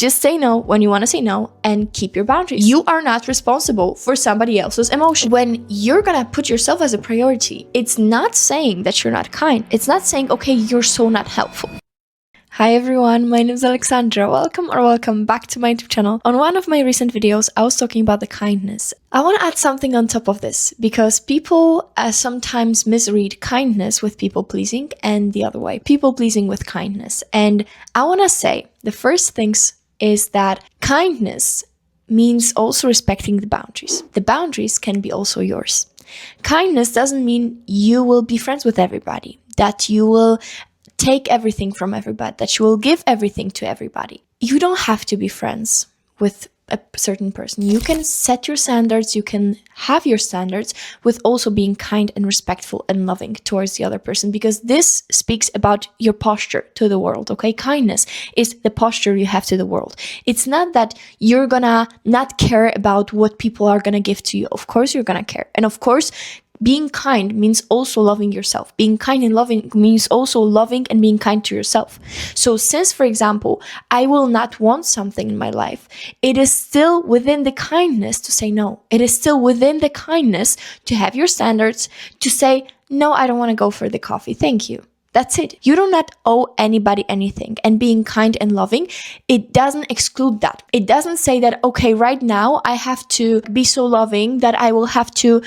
Just say no when you want to say no and keep your boundaries. You are not responsible for somebody else's emotion. When you're gonna put yourself as a priority, it's not saying that you're not kind. It's not saying, okay, you're so not helpful. Hi everyone, my name is Alexandra. Welcome back to my YouTube channel. On one of my recent videos, I was talking about the kindness. I want to add something on top of this because people sometimes misread kindness with people pleasing and the other way, people pleasing with kindness. And I want to say the first things is that kindness means also respecting the boundaries. The boundaries can be also yours. Kindness doesn't mean you will be friends with everybody, that you will take everything from everybody, that you will give everything to everybody. You don't have to be friends with a certain person. You can set your standards, you can have your standards with also being kind and respectful and loving towards the other person, because this speaks about your posture to the world, okay? Kindness is the posture you have to the world. It's not that you're gonna not care about what people are gonna give to you. Of course you're gonna care. And of course, being kind means also loving yourself. Being kind and loving means also loving and being kind to yourself. So since, for example, I will not want something in my life, it is still within the kindness to say no. It is still within the kindness to have your standards, to say, no, I don't want to go for the coffee. Thank you. That's it. You do not owe anybody anything. And being kind and loving, it doesn't exclude that. It doesn't say that, okay, right now I have to be so loving that I will have to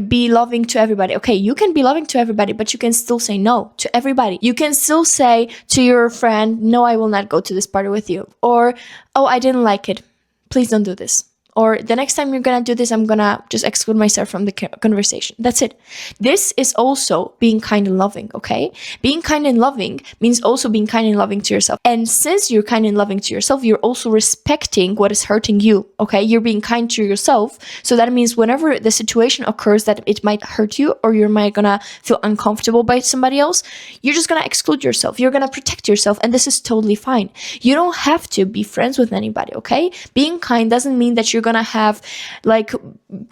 be loving to everybody. Okay, you can be loving to everybody, but you can still say no to everybody. You can still say to your friend, no, I will not go to this party with you. Or, oh, I didn't like it. Please don't do this. Or the next time you're gonna do this, I'm gonna just exclude myself from the conversation. That's it. This is also being kind and loving, okay? Being kind and loving means also being kind and loving to yourself. And since you're kind and loving to yourself, you're also respecting what is hurting you, okay? You're being kind to yourself. So that means whenever the situation occurs that it might hurt you or you might gonna feel uncomfortable by somebody else, you're just gonna exclude yourself. You're gonna protect yourself, and this is totally fine. You don't have to be friends with anybody, okay? Being kind doesn't mean that you're gonna have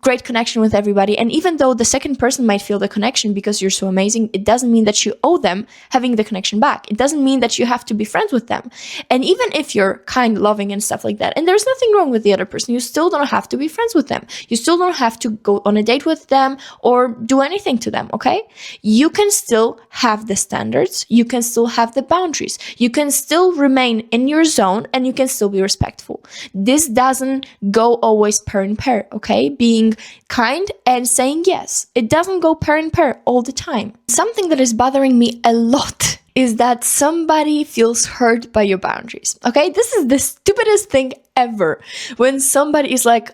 great connection with everybody. And even though the second person might feel the connection because you're so amazing, it doesn't mean that you owe them having the connection back. It doesn't mean that you have to be friends with them. And even if you're kind, loving, and stuff like that, and there's nothing wrong with the other person, you still don't have to be friends with them. You still don't have to go on a date with them or do anything to them, okay? You can still have the standards. You can still have the boundaries. You can still remain in your zone, and you can still be respectful. This doesn't go always pair in pair, okay? Being kind and saying yes. It doesn't go pair in pair all the time. Something that is bothering me a lot is that somebody feels hurt by your boundaries, okay? This is the stupidest thing ever. When somebody is like,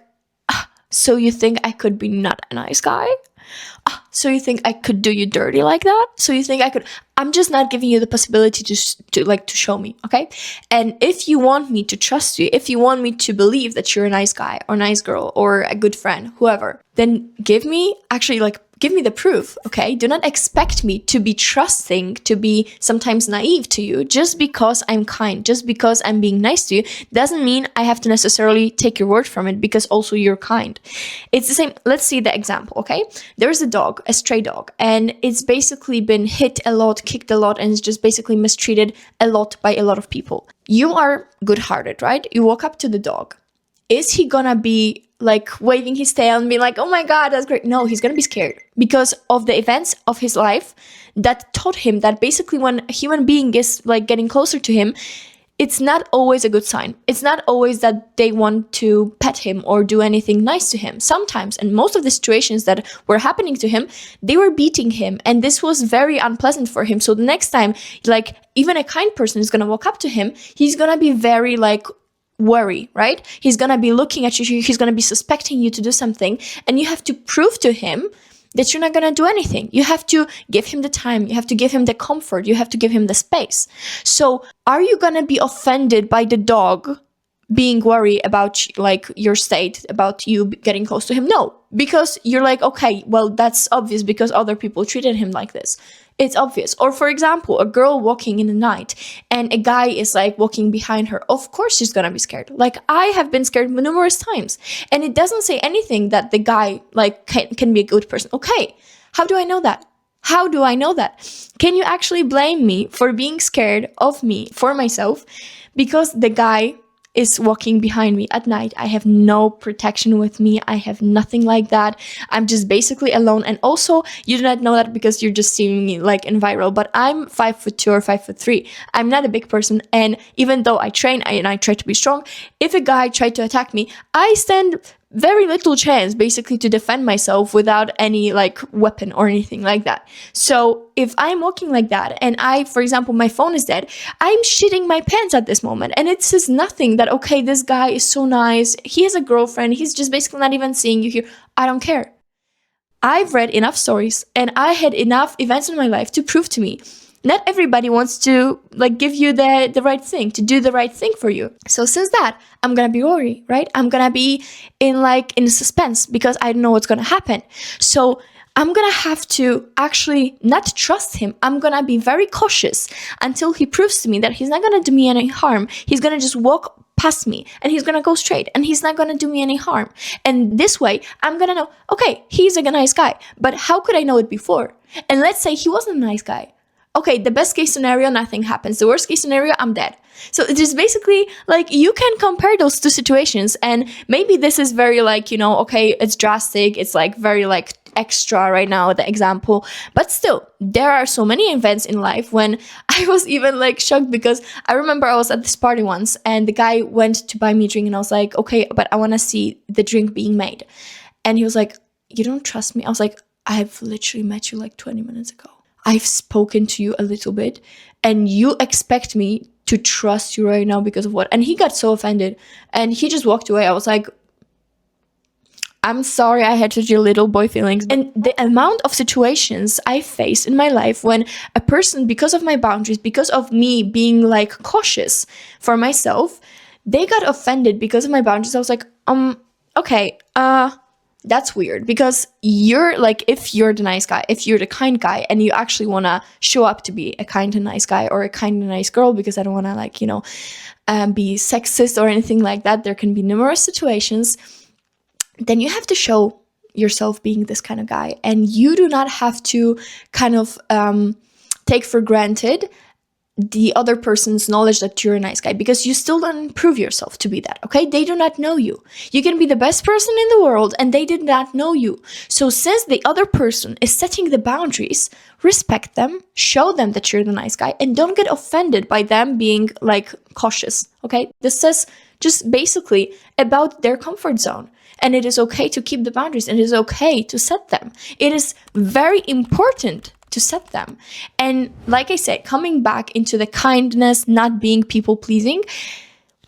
so you think I could be not a nice guy? So you think I could do you dirty like that? So you think I could? I'm just not giving you the possibility to show me, okay? And if you want me to trust you, if you want me to believe that you're a nice guy or nice girl or a good friend, whoever, then give me the proof, okay? Do not expect me to be trusting, to be sometimes naive to you. Just because I'm kind, just because I'm being nice to you, doesn't mean I have to necessarily take your word from it because also you're kind. It's the same. Let's see the example, okay? There's a dog, a stray dog, and it's basically been hit a lot, kicked a lot, and it's just basically mistreated a lot by a lot of people. You are good-hearted, right? You walk up to the dog. Is he gonna be waving his tail and being like, oh my God, that's great? No, he's gonna be scared because of the events of his life that taught him that basically when a human being is getting closer to him, it's not always a good sign. It's not always that they want to pet him or do anything nice to him. Sometimes, and most of the situations that were happening to him, they were beating him, and this was very unpleasant for him. So the next time, even a kind person is gonna walk up to him, he's gonna be very worry, right? He's gonna be looking at you, he's gonna be suspecting you to do something, and you have to prove to him that you're not gonna do anything. You have to give him the time, you have to give him the comfort, you have to give him the space. So are you gonna be offended by the dog being worried about your state, about you getting close to him? No, because you're okay, well, that's obvious because other people treated him like this. It's obvious. Or for example, a girl walking in the night and a guy is walking behind her. Of course she's gonna be scared. I have been scared numerous times, and it doesn't say anything that the guy can be a good person. Okay, how do I know that? How do I know that? Can you actually blame me for being scared of me, for myself, because the guy is walking behind me at night. I have no protection with me. I have nothing like that. I'm just basically alone. And also, you do not know that because you're just seeing me like in viral, but I'm 5'2" or 5'3". I'm not a big person. And even though I train and I try to be strong, if a guy tried to attack me, I stand very little chance basically to defend myself without any like weapon or anything like that. So if I'm walking like that and for example, my phone is dead, I'm shitting my pants at this moment. And it says nothing that, okay, this guy is so nice. He has a girlfriend. He's just basically not even seeing you here. I don't care. I've read enough stories and I had enough events in my life to prove to me not everybody wants to like give you the right thing, to do the right thing for you. So since that, I'm gonna be worried, right? I'm gonna be in suspense because I don't know what's gonna happen. So I'm gonna have to actually not trust him. I'm gonna be very cautious until he proves to me that he's not gonna do me any harm. He's gonna just walk past me and he's gonna go straight and he's not gonna do me any harm. And this way, I'm gonna know, okay, he's a nice guy. But how could I know it before? And let's say he wasn't a nice guy. Okay, the best case scenario, nothing happens. The worst case scenario, I'm dead. So it is basically like you can compare those two situations. And maybe this is very like, okay, it's drastic. It's like very like extra right now, the example. But still, there are so many events in life when I was even like shocked because I remember I was at this party once and the guy went to buy me a drink and I was like, okay, but I want to see the drink being made. And he was like, you don't trust me? I was like, I've literally met you like 20 minutes ago. I've spoken to you a little bit and you expect me to trust you right now because of what? And he got so offended and he just walked away. I was like, I'm sorry I had such a little boy feelings. And the amount of situations I faced in my life when a person, because of my boundaries, because of me being like cautious for myself, they got offended because of my boundaries. I was like, okay, that's weird because you're like, if you're the nice guy, if you're the kind guy and you actually want to show up to be a kind and nice guy or a kind and nice girl, because I don't want to like, be sexist or anything like that. There can be numerous situations. Then you have to show yourself being this kind of guy and you do not have to kind of take for granted the other person's knowledge that you're a nice guy because you still don't prove yourself to be that, okay? They do not know you. You can be the best person in the world and they did not know you. So since the other person is setting the boundaries, respect them, show them that you're the nice guy and don't get offended by them being like cautious, okay? This is just basically about their comfort zone. And it is okay to keep the boundaries and it is okay to set them. It is very important to set them. And like I said, coming back into the kindness, not being people pleasing,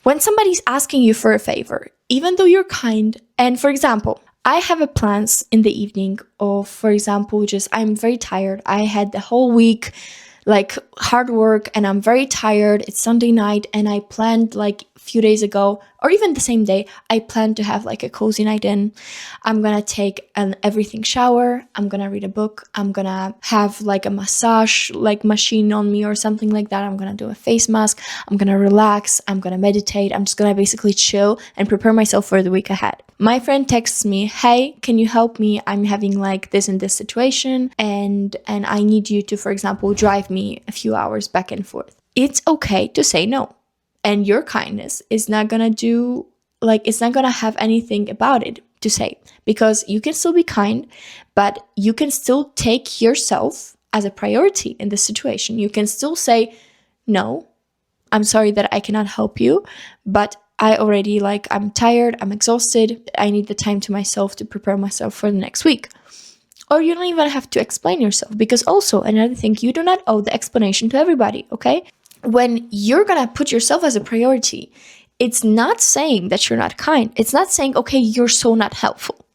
when somebody's asking you for a favor, even though you're kind, and for example, I have a plans in the evening of, for example, just I'm very tired. I had the whole week like hard work and I'm very tired. It's Sunday night and I planned like a few days ago or even the same day, I planned to have like a cozy night in. I'm gonna take an everything shower. I'm gonna read a book. I'm gonna have like a massage like machine on me or something like that. I'm gonna do a face mask. I'm gonna relax. I'm gonna meditate. I'm just gonna basically chill and prepare myself for the week ahead. My friend texts me, hey, can you help me? I'm having like this and this situation and I need you to, for example, drive me a few hours back and forth. It's okay to say no. And your kindness is not gonna do, like, it's not gonna have anything about it to say. Because you can still be kind, but you can still take yourself as a priority in this situation. You can still say, no, I'm sorry that I cannot help you, but I already, like, I'm tired, I'm exhausted, I need the time to myself to prepare myself for the next week. Or you don't even have to explain yourself, because also, another thing, you do not owe the explanation to everybody, okay? When you're gonna put yourself as a priority, it's not saying that you're not kind. It's not saying, okay, you're so not helpful.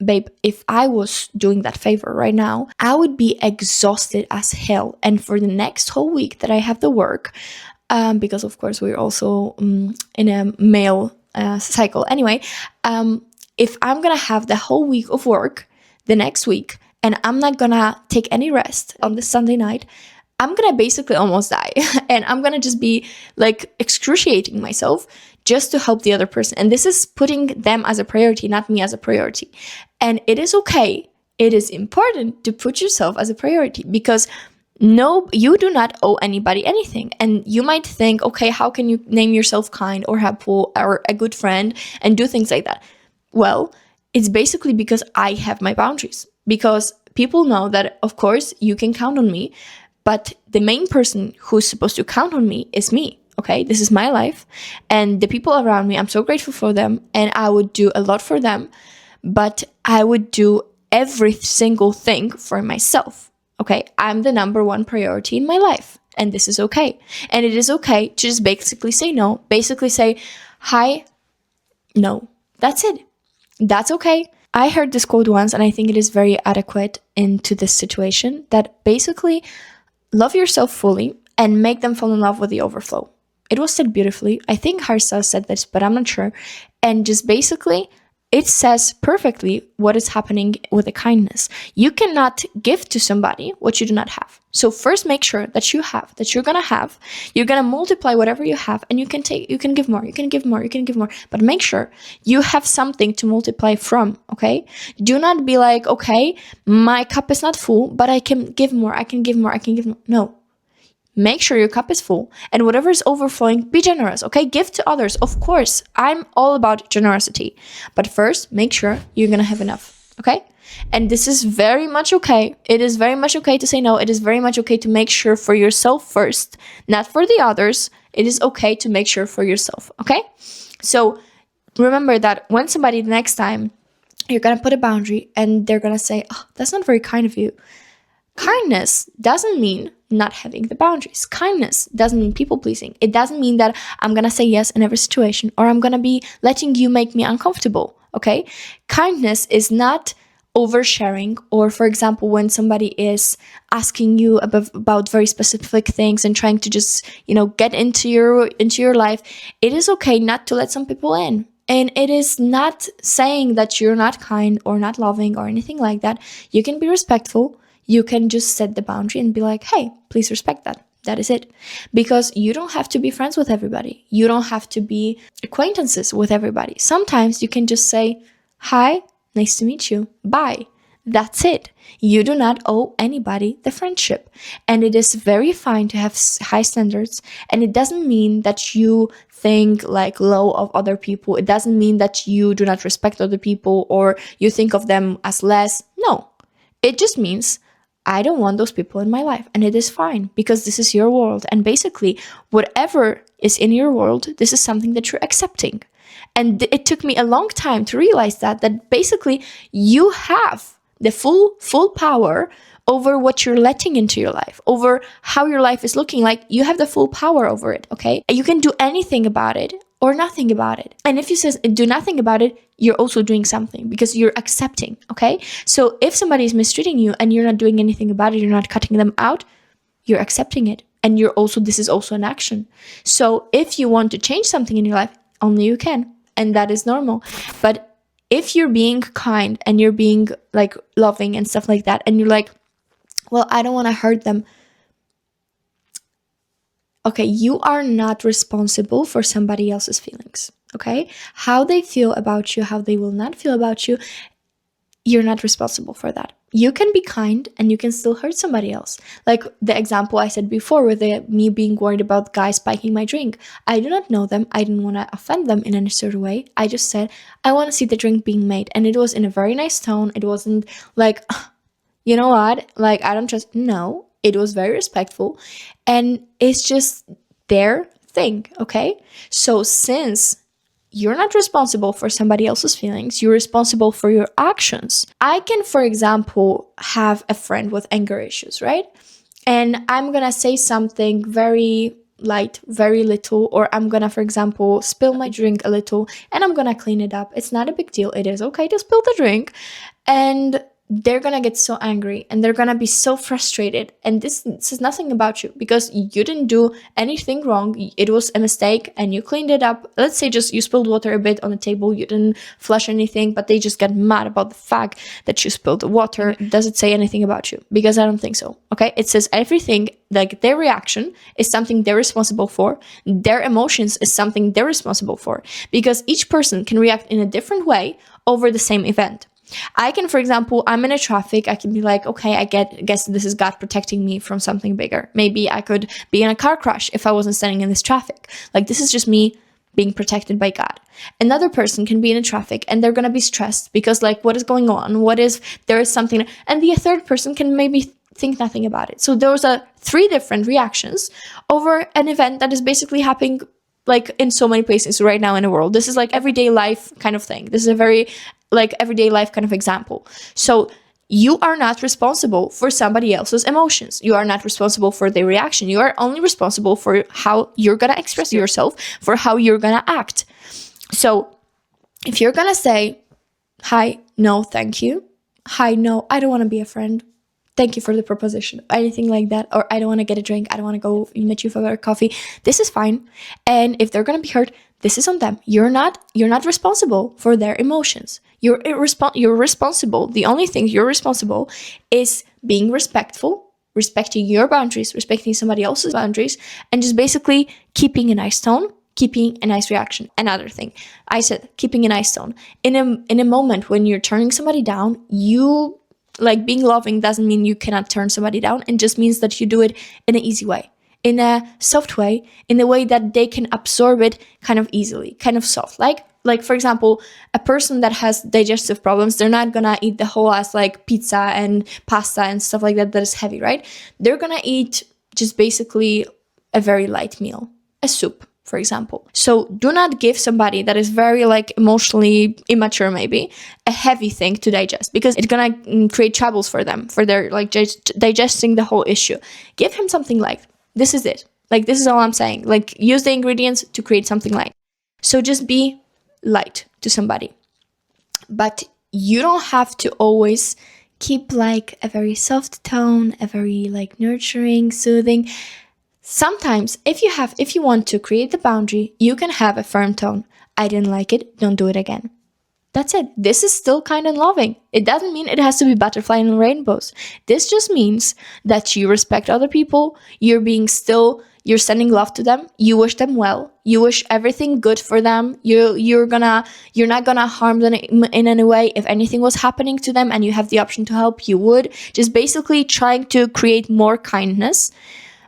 Babe, if I was doing that favor right now, I would be exhausted as hell. And for the next whole week that I have the work, because of course we're also in a male cycle. Anyway, if I'm gonna have the whole week of work the next week, and I'm not gonna take any rest on the Sunday night, I'm gonna basically almost die. And I'm gonna just be like excruciating myself just to help the other person. And this is putting them as a priority, not me as a priority. And it is okay. It is important to put yourself as a priority, because No, you do not owe anybody anything. And you might think, okay, how can you name yourself kind or helpful or a good friend and do things like that? Well, it's basically because I have my boundaries. Because people know that, of course, you can count on me, but the main person who's supposed to count on me is me. Okay, this is my life. And the people around me, I'm so grateful for them. And I would do a lot for them. But I would do every single thing for myself. Okay, I'm the number one priority in my life, and this is okay. And it is okay to just basically say no, basically say, hi, no. That's it. That's okay. I heard this quote once, and I think it is very adequate into this situation, that basically love yourself fully and make them fall in love with the overflow. It was said beautifully. I think Harsa said this, but I'm not sure. And just basically, it says perfectly what is happening with the kindness. You cannot give to somebody what you do not have. So first make sure that you have, that you're gonna have, you're gonna multiply whatever you have, and you can give more, you can give more, you can give more, but make sure you have something to multiply from, okay? Do not be like, okay, my cup is not full, but I can give more, I can give more, I can give more. No. Make sure your cup is full, and whatever is overflowing, be generous, okay? Give to others. Of course, I'm all about generosity. But first, make sure you're gonna have enough, okay? And this is very much okay. It is very much okay to say no. It is very much okay to make sure for yourself first, not for the others. It is okay to make sure for yourself, okay? So remember that when somebody next time, you're gonna put a boundary and they're gonna say, oh, that's not very kind of you. Kindness doesn't mean not having the boundaries. Kindness doesn't mean people pleasing. It doesn't mean that I'm gonna say yes in every situation, or I'm gonna be letting you make me uncomfortable, okay? Kindness is not oversharing, or for example, when somebody is asking you about very specific things and trying to just, get into your life, it is okay not to let some people in. And it is not saying that you're not kind or not loving or anything like that. You can be respectful. You can just set the boundary and be like, hey, please respect that. That is it. Because you don't have to be friends with everybody. You don't have to be acquaintances with everybody. Sometimes you can just say, hi, nice to meet you. Bye. That's it. You do not owe anybody the friendship. And it is very fine to have high standards. And it doesn't mean that you think like low of other people. It doesn't mean that you do not respect other people or you think of them as less. No. It just means I don't want those people in my life, and it is fine because this is your world. And basically, whatever is in your world, this is something that you're accepting. And it took me a long time to realize that basically you have the full power over what you're letting into your life, over how your life is looking like. You have the full power over it, okay? You can do anything about it or nothing about it. And if you say do nothing about it, you're also doing something because you're accepting, okay? So if somebody is mistreating you and you're not doing anything about it, you're not cutting them out, you're accepting it. And this is also an action. So if you want to change something in your life, only you can. And that is normal. But if you're being kind and you're being like loving and stuff like that, and you're like, well, I don't want to hurt them. Okay, you are not responsible for somebody else's feelings, okay? How they feel about you, how they will not feel about you, you're not responsible for that. You can be kind and you can still hurt somebody else. Like the example I said before with me being worried about guys spiking my drink. I do not know them. I didn't want to offend them in any sort of way. I just said, I want to see the drink being made. And it was in a very nice tone. It wasn't like, you know what? Like, I don't trust. No, it was very respectful. And it's just their thing, okay? So since you're not responsible for somebody else's feelings, you're responsible for your actions. I can, for example, have a friend with anger issues, right? And I'm gonna say something very light, very little, or I'm gonna, for example, spill my drink a little and I'm gonna clean it up. It's not a big deal. It is okay to spill the drink. And they're gonna get so angry and they're gonna be so frustrated. And this is nothing about you because you didn't do anything wrong. It was a mistake and you cleaned it up. Let's say just you spilled water a bit on the table. You didn't flush anything, but they just got mad about the fact that you spilled the water. Does it say anything about you? Because I don't think so. Okay. It says everything, like their reaction is something they're responsible for. Their emotions is something they're responsible for because each person can react in a different way over the same event. I can, for example, I'm in a traffic, I can be like, okay, guess this is God protecting me from something bigger. Maybe I could be in a car crash if I wasn't standing in this traffic. Like, this is just me being protected by God. Another person can be in a traffic and they're gonna be stressed because, like, what is going on? What if there is something? And the third person can maybe think nothing about it. So those are 3 different reactions over an event that is basically happening like in so many places right now in the world. This is like everyday life kind of thing. This is a very like everyday life kind of example. So you are not responsible for somebody else's emotions. You are not responsible for their reaction. You are only responsible for how you're gonna express yourself, for how you're gonna act. So if you're gonna say, hi, no, thank you. Hi, no, I don't wanna be a friend. Thank you for the proposition, anything like that, or I don't want to get a drink, I don't want to go meet you for a coffee. This is fine. And if they're gonna be hurt, this is on them. You're not responsible for their emotions. You're responsible. The only thing you're responsible is being respectful, respecting your boundaries, respecting somebody else's boundaries, and just basically keeping a nice tone, keeping a nice reaction. Another thing, I said keeping a nice tone. In a moment when you're turning somebody down, you like being loving doesn't mean you cannot turn somebody down. It just means that you do it in an easy way, in a soft way, in a way that they can absorb it kind of easily, kind of soft. Like for example, a person that has digestive problems, they're not gonna eat the whole ass like pizza and pasta and stuff like that is heavy, right? They're gonna eat just basically a very light meal, a soup, for example. So do not give somebody that is very like emotionally immature, maybe, a heavy thing to digest, because it's gonna create troubles for them, for their like digesting the whole issue. Give him something light. This is it. Like, this is all I'm saying. Like, use the ingredients to create something light. So just be light to somebody. But you don't have to always keep like a very soft tone, a very like nurturing, soothing. Sometimes, if you want to create the boundary, you can have a firm tone. I didn't like it, don't do it again. That's it. This is still kind and loving. It doesn't mean it has to be butterfly and rainbows. This just means that you respect other people, you're sending love to them, you wish them well, you wish everything good for them, you're not gonna harm them in any way. If anything was happening to them and you have the option to help, you would. Just basically trying to create more kindness.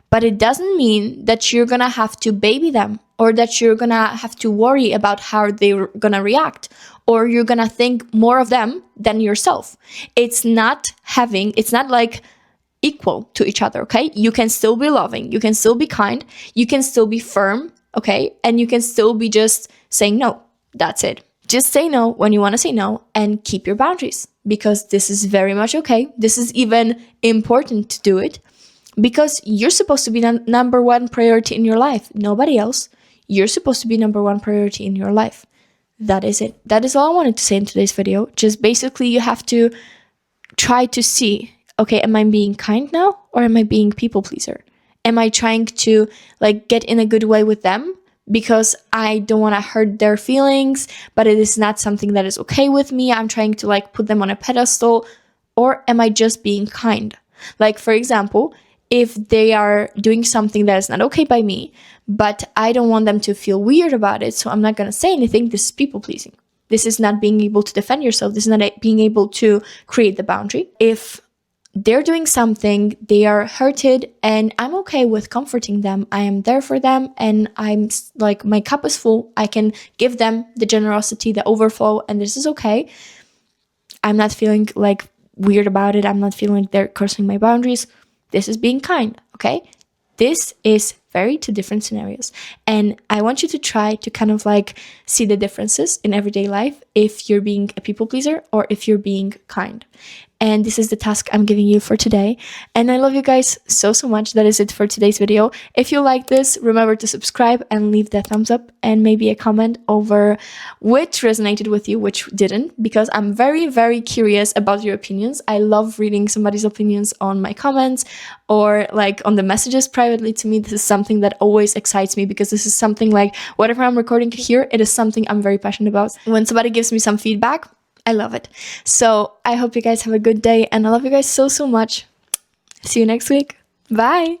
But it doesn't mean that you're gonna have to baby them, or that you're gonna have to worry about how they're gonna react, or you're gonna think more of them than yourself. It's not like equal to each other, okay? You can still be loving, you can still be kind, you can still be firm, okay? And you can still be just saying no. That's it. Just say no when you wanna say no, and keep your boundaries, because this is very much okay. This is even important to do it. Because you're supposed to be the number one priority in your life. Nobody else. You're supposed to be number one priority in your life. That is it. That is all I wanted to say in today's video. Just basically you have to try to see, okay, am I being kind now, or am I being people pleaser? Am I trying to like get in a good way with them because I don't want to hurt their feelings, but it is not something that is okay with me? I'm trying to like put them on a pedestal. Or am I just being kind? Like, for example, if they are doing something that is not okay by me, but I don't want them to feel weird about it, so I'm not going to say anything, this is people pleasing. This is not being able to defend yourself. This is not being able to create the boundary. If they're doing something, they are hurted, and I'm okay with comforting them. I am there for them, and I'm like, my cup is full. I can give them the generosity, the overflow, and this is okay. I'm not feeling like weird about it. I'm not feeling like they're crossing my boundaries. This is being kind, okay? This is very two different scenarios. And I want you to try to kind of like see the differences in everyday life if you're being a people pleaser or if you're being kind. And this is the task I'm giving you for today. And I love you guys so much. That is it for today's video. If you like this, remember to subscribe and leave the thumbs up and maybe a comment over which resonated with you, which didn't, because I'm very, very curious about your opinions. I love reading somebody's opinions on my comments or like on the messages privately to me. This is something that always excites me, because this is something like whatever I'm recording here, it is something I'm very passionate about. When somebody gives me some feedback, I love it. So I hope you guys have a good day, and I love you guys so much. See you next week. Bye.